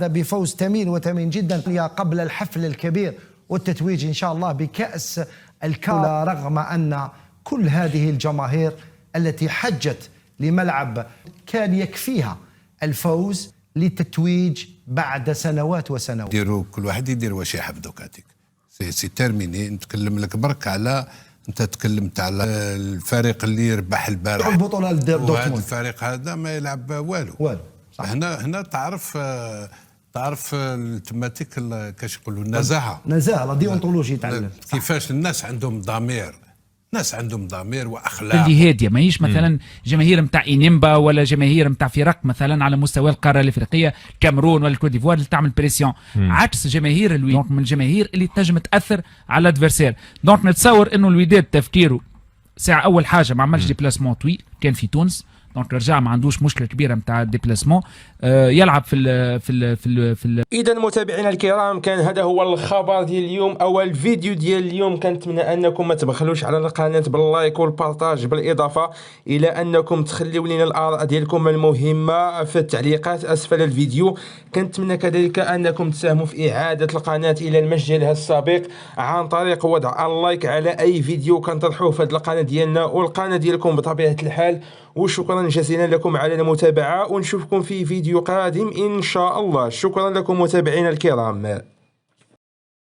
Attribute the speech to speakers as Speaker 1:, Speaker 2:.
Speaker 1: هذا بفوز ثمين وثمين جدا قبل الحفل الكبير والتتويج إن شاء الله بكأس الكاس، رغم أن كل هذه الجماهير التي حجت لملعب كان يكفيها الفوز للتتويج بعد سنوات وسنوات.
Speaker 2: ديروا كل واحد يدير واش يحب دوكاتيك سي تيرميني. نتكلم لك برك على، انت تكلمت على الفريق اللي يربح البارح
Speaker 1: البطوله
Speaker 2: دورتموند، الفريق هذا ما يلعب والو. هنا تعرف التماتيك كاش يقولوا النزاهه
Speaker 1: لا ديونتولوجي تعلم
Speaker 2: كيفاش الناس عندهم ضمير، ناس عندهم ضمير واخلاق
Speaker 3: اللي هاديه، ماهيش مثلا جماهير نتاع إنيمبا ولا جماهير نتاع فرق مثلا على مستوى القاره الافريقيه كامرون ولا الكوت ديفوار اللي تعمل بريسيون، عكس جماهير الوداد من الجماهير اللي تنجم تاثر على الادفيرسير. دونك نتصور انه الوداد تفكيره ساعه اول حاجه ما عملش ديبلاسمون طويل، كان في تونس دونك رجع ما عندوش مشكله كبيره نتاع الديبلاسمون، يلعب في
Speaker 4: اذا متابعينا الكرام، كان هذا هو الخبر ديال اليوم او الفيديو ديال اليوم. كنتمنى انكم ما تبخلوش على القناه باللايك والبارطاج، بالاضافه الى انكم تخليوا لنا الاراء ديالكم المهمه في التعليقات اسفل الفيديو. كنتمنى كذلك انكم تساهموا في اعاده القناه الى المسجلها السابق عن طريق وضع اللايك على اي فيديو كنطرحوه في هذه القناه ديالنا والقناه ديالكم بطبيعه الحال. وشكرا جزيلا لكم على المتابعة، ونشوفكم في فيديو قادم إن شاء الله. شكرا لكم متابعينا الكرام.